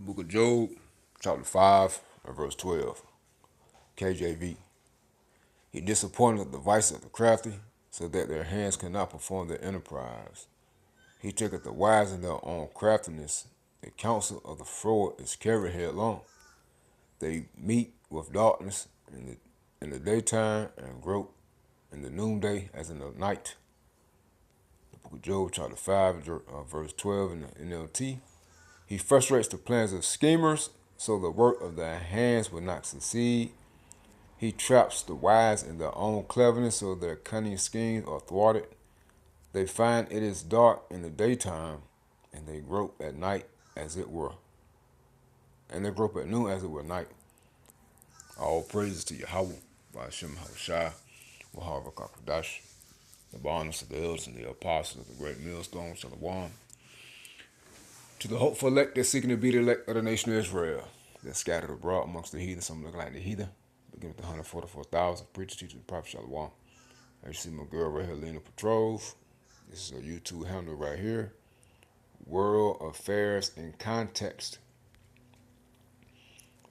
Book of Job, chapter 5, and verse 12. KJV. He disappointed the device of the crafty, so that their hands cannot perform their enterprise. He taketh the wise in their own craftiness. The counsel of the froward is carried headlong. They meet with darkness in the daytime and grope in the noonday as in the night. The book of Job, chapter 5, verse 12 in the NLT. He frustrates the plans of schemers, so the work of their hands will not succeed. He traps the wise in their own cleverness, so their cunning schemes are thwarted. They find it is dark in the daytime, and they grope at night as it were. And they grope at noon as it were night. All praises to Yahweh, Ba'ashem Haushai, Wahava Kakadash, the bonus of the elders and the apostles of the great millstone, Shalom. To the hopeful elect that's seeking to be the elect of the nation of Israel, that's scattered abroad amongst the heathen, some look like the heathen, begin with the 144,000, preacher, teacher, the prophet, Shalom. As you see my girl right here, Lena Petrov. This is a YouTube handle right here. World Affairs in Context.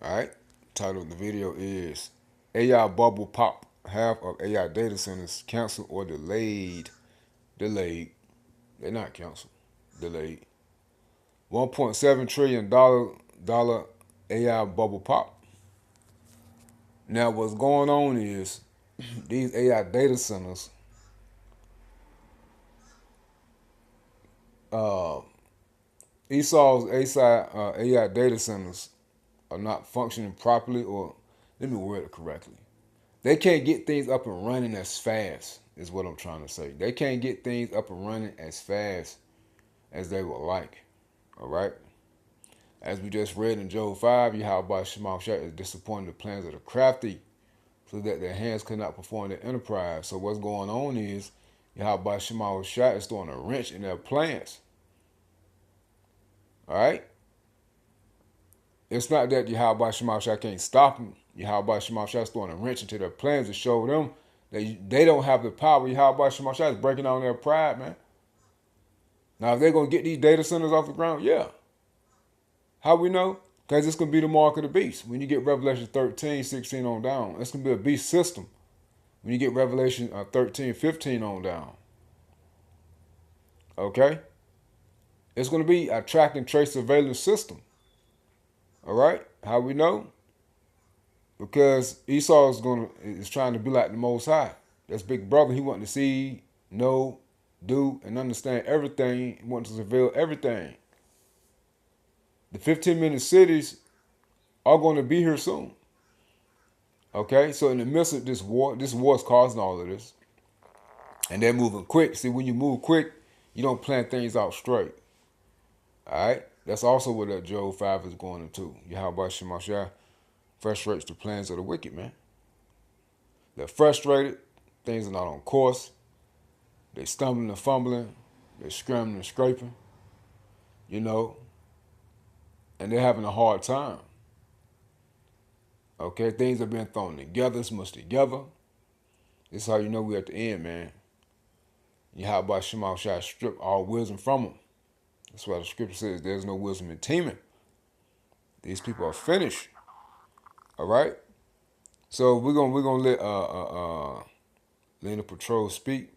Alright, title of the video is AI Bubble Pop. Half of AI data centers canceled or delayed. Delayed. They're not canceled. Delayed. $1.7 trillion AI bubble pop. Now what's going on is these AI data centers Esau's AI data centers are not functioning properly, or let me word it correctly. They can't get things up and running as fast, is what I'm trying to say. They can't get things up and running as fast as they would like. All right? As we just read in Job 5, Yahweh Shema Shah is disappointing the plans of the crafty, so that their hands could not perform their enterprise. So what's going on is Yahweh Shema Shah is throwing a wrench in their plans. All right? It's not that Yahweh Shema Shah can't stop them. Yahweh Shema Shah is throwing a wrench into their plans to show them that they don't have the power. Yahweh Shema Shah is breaking down their pride, man. Now, if they're going to get these data centers off the ground, yeah. How we know? Because it's going to be the mark of the beast. When you get Revelation 13, 16 on down, it's going to be a beast system. When you get Revelation 13, 15 on down. Okay? It's going to be a track and trace surveillance system. All right? How we know? Because Esau is trying to be like the Most High. That's big brother. He wanted to see, know, do, and understand everything. He wanted to surveil everything. The 15-minute cities are going to be here soon. Okay? So in the midst of this war is causing all of this. And they're moving quick. See, when you move quick, you don't plan things out straight. All right? That's also what that Job 5 is going into. Yahweh Shema Shah frustrates the plans of the wicked, man. They're frustrated. Things are not on course. They're stumbling and fumbling. They're scrambling and scraping. You know. And they're having a hard time. Okay? Things are being thrown together, smushed together. This is how you know we're at the end, man. Yahweh Shema Shah strip all wisdom from them. That's why the scripture says there's no wisdom in teaming. These people are finished. All right? So we're gonna let Lena Patrol speak.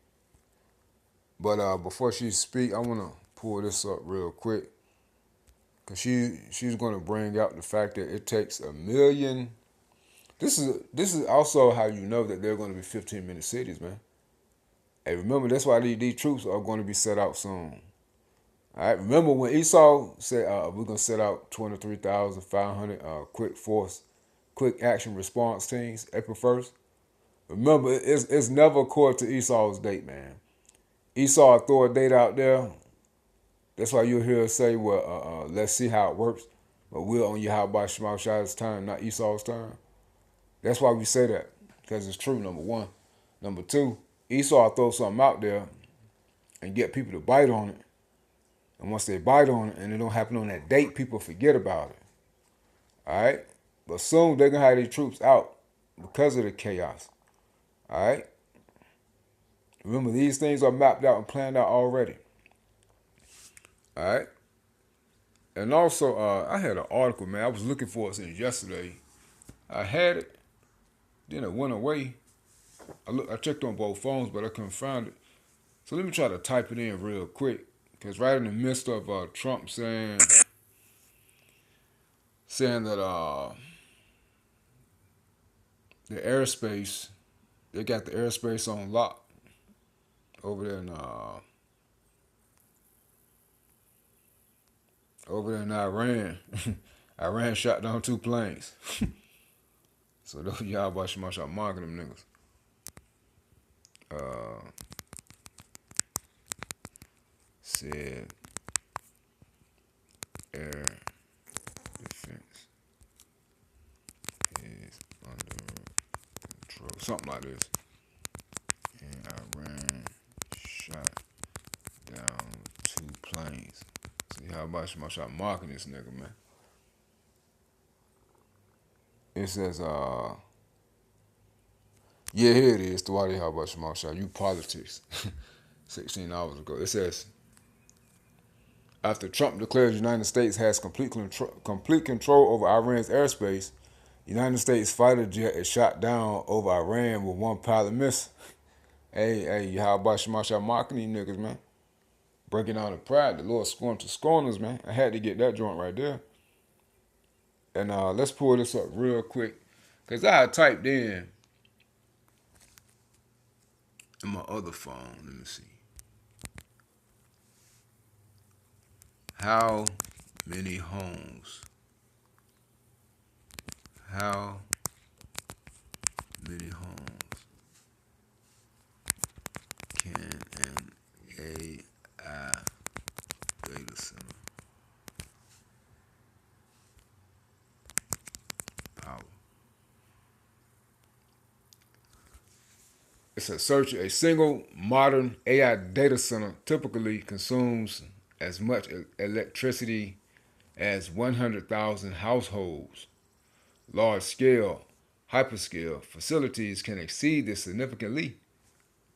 But before she speak, I wanna pull this up real quick. Cause she's gonna bring out the fact that it takes 1 million. This is also how you know that they're gonna be 15-minute cities, man. Hey, remember that's why these troops are gonna be set out soon. All right, remember when Esau said we're gonna set out 23,500 quick action response teams April 1st. Remember, it's never according to Esau's date, man. Esau throw a date out there. That's why you'll hear us say, well, let's see how it works. But we're on Yahweh Shema Shah's time, not Esau's time. That's why we say that, because it's true, number one. Number two, Esau throw something out there and get people to bite on it. And once they bite on it and it don't happen on that date, people forget about it. All right? But soon they're going to have these troops out because of the chaos. All right? Remember, these things are mapped out and planned out already. All right? And also, I had an article, man. I was looking for it since yesterday. I had it, then it went away. I checked on both phones, but I couldn't find it. So let me try to type it in real quick. Because right in the midst of Trump saying that the airspace, they got the airspace on lock over there in Iran. Iran shot down 2 planes. So those y'all about Shemashah marking them niggas. Said air defense is under control. Something like this. And Iran shot down 2 planes. See how about Shemashah marking this nigga, man. It says, yeah, here it is. Thwadi Habba Shemashah, you politics. 16 hours ago. It says, after Trump declares the United States has complete control over Iran's airspace, United States fighter jet is shot down over Iran with one pilot miss. Hey, how about Shemashah mocking these niggas, man? Breaking down the pride, the Lord scorned to scorners, man. I had to get that joint right there. And let's pull this up real quick. Because I typed in my other phone. Let me see. How many homes? How many homes can an AI data center power? It's a search. A single modern AI data center typically consumes as much electricity as 100,000 households. Large-scale, hyperscale facilities can exceed this significantly,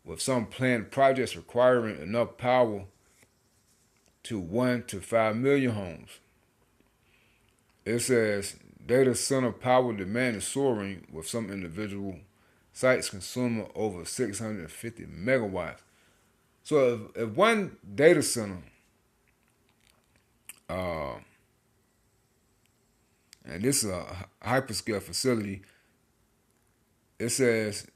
with some planned projects requiring enough power to 1 to 5 million homes. It says data center power demand is soaring, with some individual sites consuming over 650 megawatts. So if one data center, and this is a hyperscale facility, it says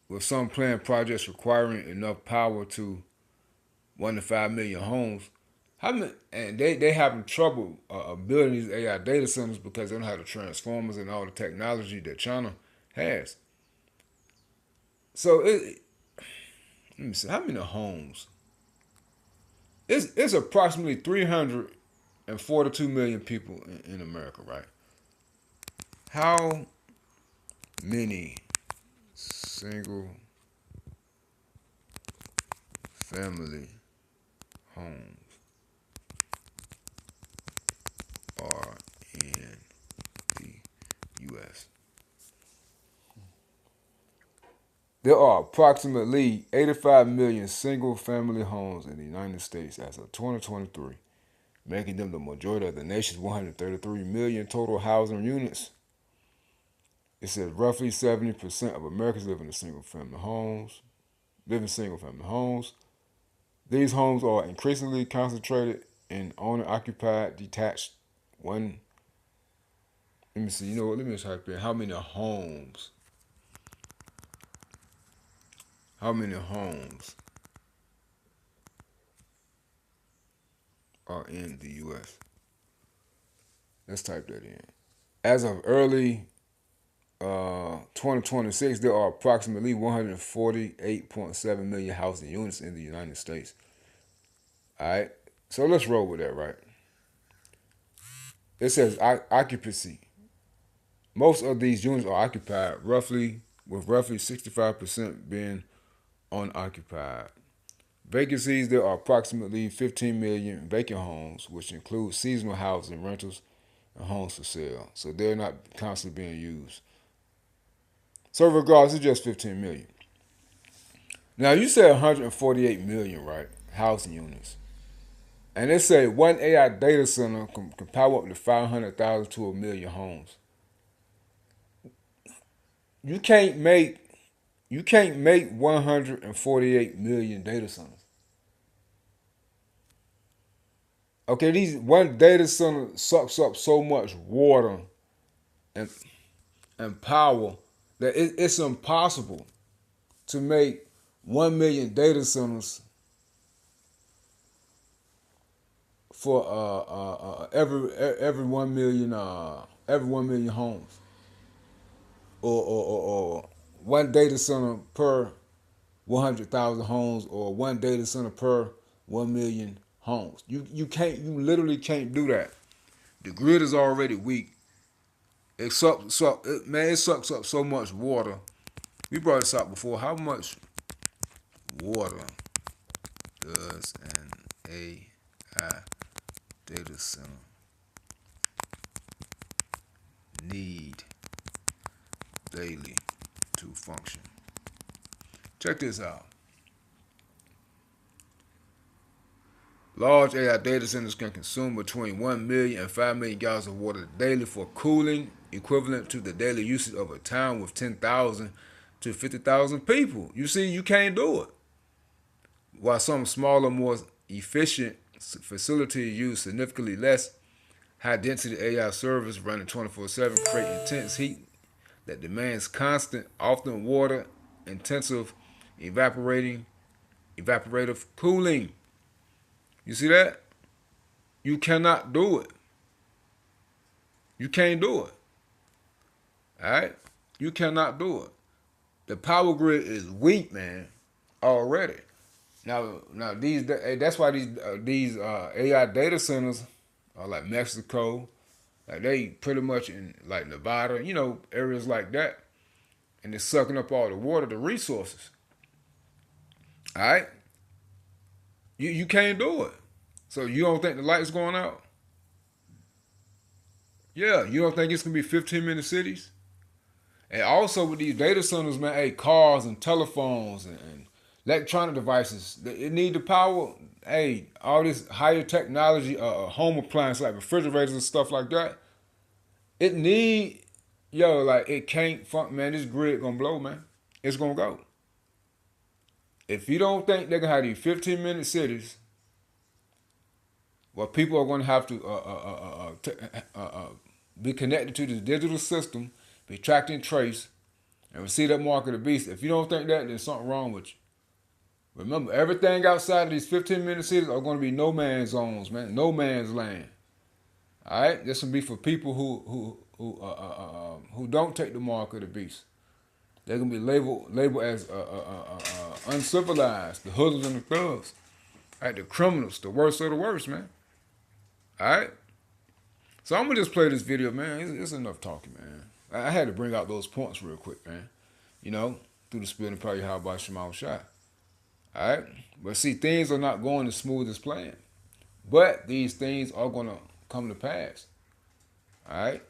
with some planned projects requiring enough power to 1 to 5 million homes. How many? And they having trouble building these AI data centers because they don't have the transformers and all the technology that China has. So let me see, how many homes? It's approximately 342 million people in America, right? How many single family homes are in the U.S.? There are approximately 85 million single-family homes in the United States as of 2023, making them the majority of the nation's 133 million total housing units. It says roughly 70% of Americans live in single-family homes. These homes are increasingly concentrated in owner-occupied, detached. One. Let me see. You know what? Let me type in how many homes. How many homes are in the U.S.? Let's type that in. As of early 2026, there are approximately 148.7 million housing units in the United States. All right, so let's roll with that, right? It says occupancy. Most of these units are occupied, with roughly 65% being unoccupied. Vacancies, there are approximately 15 million vacant homes, which include seasonal housing, rentals, and homes for sale. So they're not constantly being used. So regardless, it's just 15 million. Now you said 148 million, right? Housing units. And they say one AI data center can power up to 500,000 to 1,000,000 homes. You can't make 148 million data centers. Okay, these one data center sucks up so much water and power that it's impossible to make 1,000,000 data centers for every 1,000,000 every 1,000,000 homes, or one data center per 100,000 homes, or one data center per 1,000,000 homes. You literally can't do that. The grid is already weak. It sucks up so much water. We brought this up before. How much water does an AI data center need daily to function? Check this out. Large AI data centers can consume between 1 million and 5 million gallons of water daily for cooling, equivalent to the daily usage of a town with 10,000 to 50,000 people. You see, you can't do it. While some smaller, more efficient facilities use significantly less high-density AI servers running 24/7, create intense heat that demands constant, often water-intensive evaporative cooling. You see that? You cannot do it. You can't do it. All right? You cannot do it. The power grid is weak, man, already. Now that's why these AI data centers are like Mexico, like they pretty much in like Nevada, areas like that, and they're sucking up all the water, the resources. All right? You can't do it. So you don't think the light's going out? Yeah, you don't think it's gonna be 15-minute cities? And also with these data centers, man, hey, cars and telephones and electronic devices, it need the power. Hey, all this higher technology, home appliances like refrigerators and stuff like that. It need, like it can't function, man. This grid gonna blow, man. It's gonna go. If you don't think they're gonna have these 15-minute cities, well, people are gonna have to be connected to the digital system, be tracked and traced, and receive that mark of the beast. If you don't think that, then something wrong with you. Remember, everything outside of these 15-minute cities are going to be no man's zones, man. No man's land. All right, this will be for people who don't take the mark of the beast. They're gonna be labeled as uncivilized, the hoodlums and the thugs, all right, the criminals, the worst of the worst, man. All right. So I'm gonna just play this video, man. It's enough talking, man. I had to bring out those points real quick, man. Through the spirit and power of Yahweh Shema Shai. All right. But see, things are not going as smooth as planned. But these things are gonna come to pass. All right.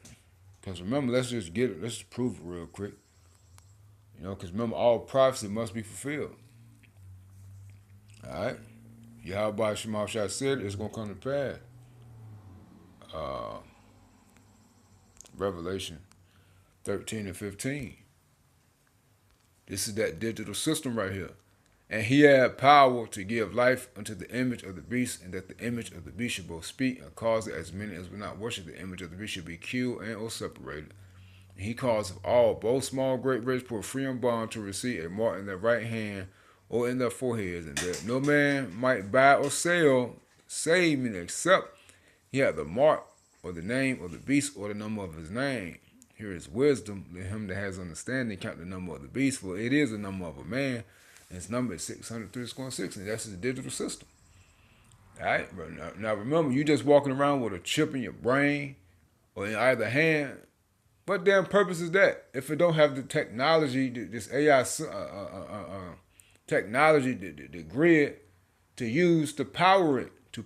Because remember, let's just prove it real quick. Because remember, all prophecy must be fulfilled. All right. Yahweh Shema Shai said it's gonna come to pass. Revelation 13 and 15. This is that digital system right here. And he had power to give life unto the image of the beast, and that the image of the beast should both speak and cause that as many as will not worship the image of the beast should be killed and or separated. And he caused all, both small, great, rich, poor, free and bond, to receive a mark in their right hand or in their foreheads, and that no man might buy or sell, save me, except he had the mark or the name of the beast or the number of his name. Here is wisdom. Let him that has understanding count the number of the beast, for it is the number of a man, and its number is 603.6, and that's the digital system. All right? Now remember, you just walking around with a chip in your brain or in either hand. What damn purpose is that if it don't have the technology, this AI technology, the grid to use to power it, to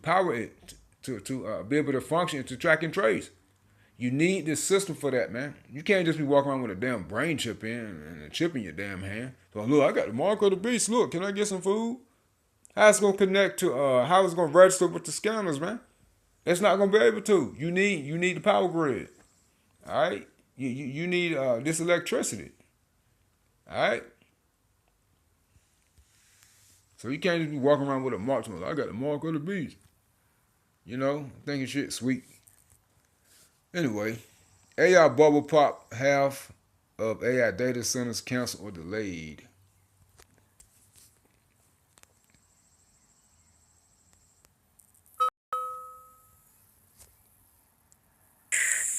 be able to function, to track and trace? You need this system for that, man. You can't just be walking around with a damn brain chip in and a chip in your damn hand. So look, I got the mark of the beast. Look, can I get some food? How it's gonna connect to how it's gonna register with the scanners, man? It's not gonna be able to. You need the power grid. All right. You need this electricity. All right. So you can't just be walking around with a mark. I got the mark of the beast. Thinking shit sweet. Anyway, AI bubble pop, half of AI data centers canceled or delayed.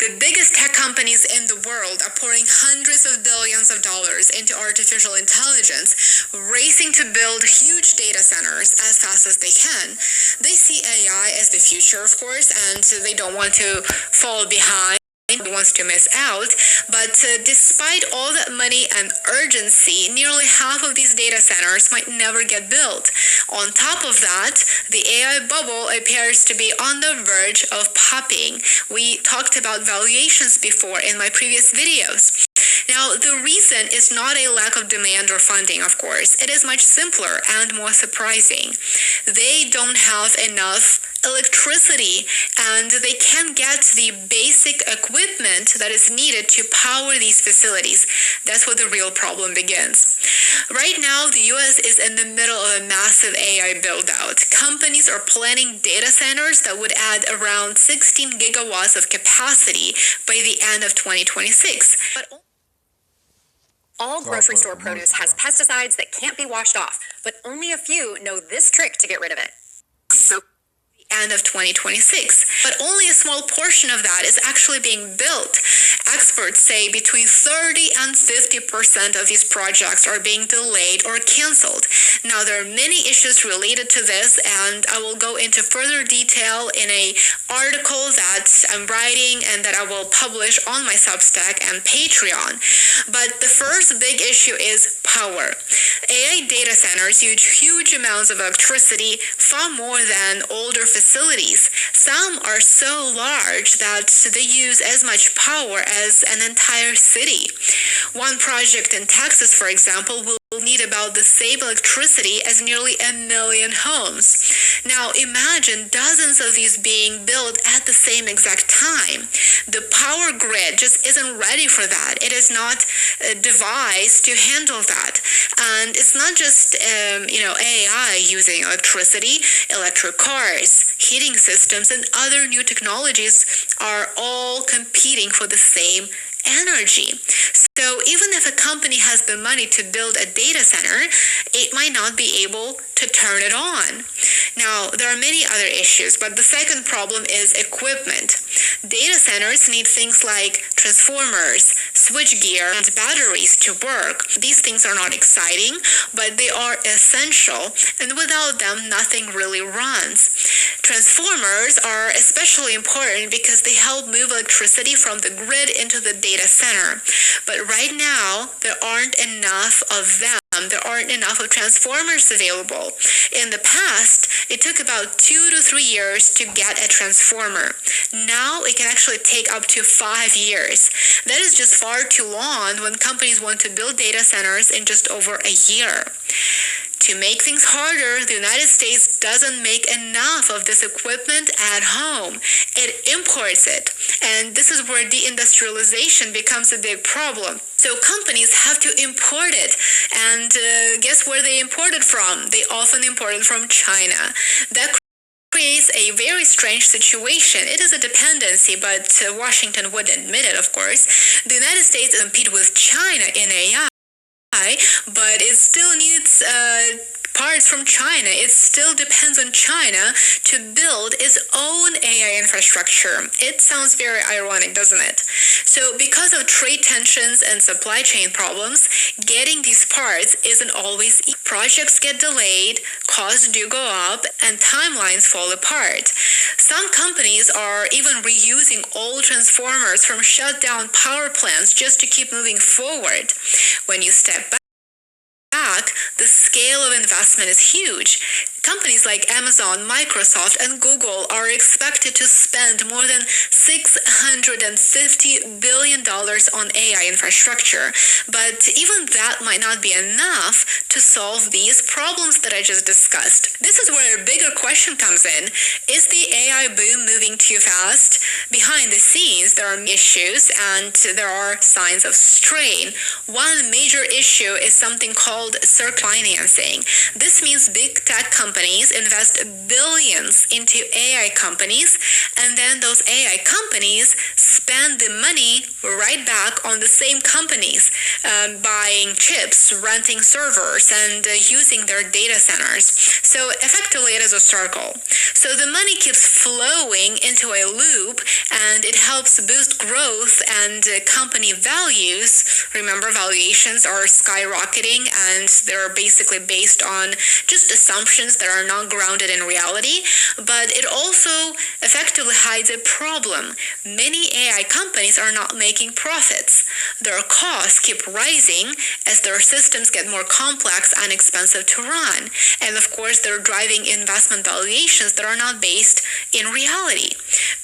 The biggest tech companies in the world are pouring hundreds of billions of dollars into artificial intelligence, racing to build huge data centers as fast as they can. They see AI as the future, of course, and they don't want to fall behind. Wants to miss out, but despite all that money and urgency, nearly half of these data centers might never get built. On top of that, the AI bubble appears to be on the verge of popping. We talked about valuations before in my previous videos. Now, the reason is not a lack of demand or funding, of course. It is much simpler and more surprising. They don't have enough electricity, and they can't get the basic equipment that is needed to power these facilities. That's where the real problem begins. Right now, the US is in the middle of a massive AI build-out. Companies are planning data centers that would add around 16 gigawatts of capacity by the end of 2026. But all grocery store produce has pesticides that can't be washed off, but only a few know this trick to get rid of it. So end of 2026, but only a small portion of that is actually being built. Experts say between 30 and 50% of these projects are being delayed or canceled. Now, there are many issues related to this, and I will go into further detail in an article that I'm writing and that I will publish on my Substack and Patreon. But the first big issue is power. AI data centers use huge amounts of electricity, far more than older facilities. Some are so large that they use as much power as an entire city. One project in Texas, for example, will need about the same electricity as nearly 1 million homes. Now, imagine dozens of these being built at the same exact time. The power grid just isn't ready for that. It is not devised to handle that. And it's not just, AI using electricity. Electric cars, heating systems, and other new technologies are all competing for the same energy. So even if a company has the money to build a data center, it might not be able to turn it on. Now, there are many other issues, but the second problem is equipment. Data centers need things like transformers, switchgear, and batteries to work. These things are not exciting, but they are essential, and without them, nothing really runs. Transformers are especially important because they help move electricity from the grid into the data center. But right now, there aren't enough of them. There aren't enough of transformers available. In the past, it took about 2 to 3 years to get a transformer. Now, it can actually take up to 5 years. That is just far too long when companies want to build data centers in just over a year. To make things harder, the United States doesn't make enough of this equipment at home. It imports it. And this is where deindustrialization becomes a big problem. So companies have to import it. And guess where they import it from? They often import it from China. That creates a very strange situation. It is a dependency, but Washington wouldn't admit it, of course. The United States competes with China in AI, but it still needs parts from China. It still depends on China to build its own AI infrastructure. It sounds very ironic, doesn't it? So because of trade tensions and supply chain problems, getting these parts isn't always easy. Projects get delayed, costs do go up, and timelines fall apart. Some companies are even reusing old transformers from shut down power plants just to keep moving forward. When you step back, the scale of investment is huge. Companies like Amazon, Microsoft, and Google are expected to spend more than $650 billion on AI infrastructure, but even that might not be enough to solve these problems that I just discussed. This is where a bigger question comes in. Is the AI boom moving too fast? Behind the scenes, there are issues and there are signs of strain. One major issue is something called circular financing. This means big tech companies invest billions into AI companies, and then those AI companies spend the money right back on the same companies, buying chips, renting servers, and using their data centers. So effectively, it is a circle. So the money keeps flowing into a loop, and it helps boost growth and company values. Remember, valuations are skyrocketing, and they're basically based on just assumptions that are not grounded in reality. But it also effectively hides a problem. Many AI companies are not making profits. Their costs keep rising as their systems get more complex and expensive to run. And of course, they're driving investment valuations that are not based in reality.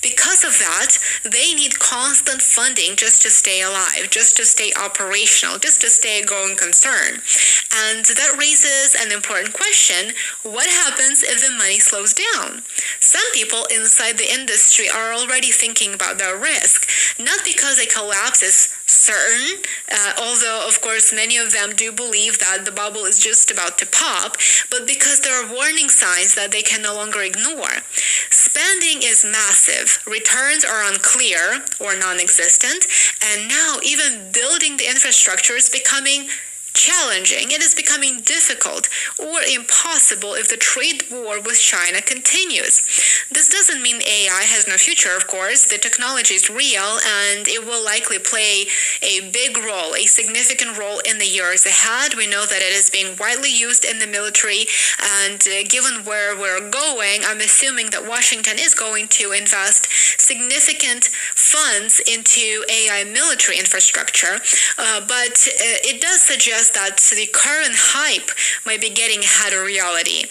Because of that, they need constant funding just to stay alive, just to stay operational, just to stay a going concern. And that raises an important question: what happens if the money slows down? Some people inside the industry are already thinking about the risk, not because a collapse is certain, although of course many of them do believe that the bubble is just about to pop, but because there are warning signs that they can no longer ignore. Spending is massive, returns are unclear or non-existent, and now even building the infrastructure is becoming challenging. It is becoming difficult or impossible if the trade war with China continues. This doesn't mean AI has no future, of course. The technology is real and it will likely play a big role, a significant role in the years ahead. We know that it is being widely used in the military, and given where we're going, I'm assuming that Washington is going to invest significant funds into AI military infrastructure, but it does suggest that the current hype might be getting ahead of reality.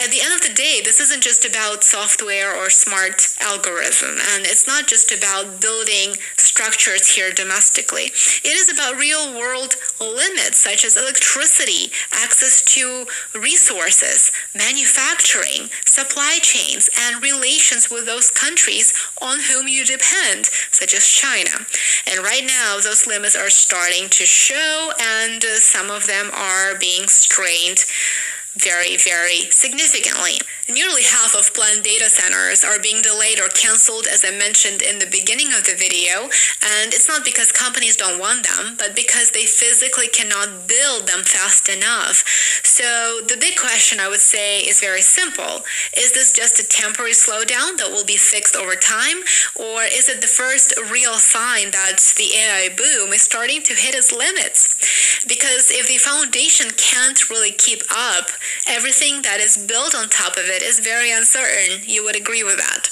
At the end of the day, this isn't just about software or smart algorithm, and it's not just about building structures here domestically. It is about real-world limits such as electricity, access to resources, manufacturing, supply chains, and relations with those countries on whom you depend, such as China. And right now, those limits are starting to show, and some of them are being strained very, very significantly. Nearly half of planned data centers are being delayed or canceled, as I mentioned in the beginning of the video, and it's not because companies don't want them, but because they physically cannot build them fast enough. So the big question, I would say, is very simple. Is this just a temporary slowdown that will be fixed over time, or is it the first real sign that the AI boom is starting to hit its limits? Because if the foundation can't really keep up, everything that is built on top of it is very uncertain. You would agree with that.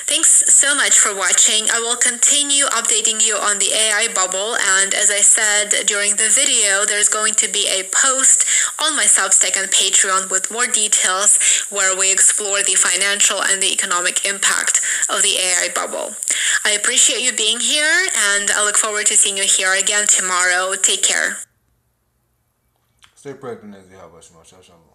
Thanks so much for watching. I will continue updating you on the AI bubble, and as I said during the video, there's going to be a post on my Substack and Patreon with more details where we explore the financial and the economic impact of the AI bubble. I appreciate you being here, and I look forward to seeing you here again tomorrow. Take care. Stay pregnant as you have us, Shalom.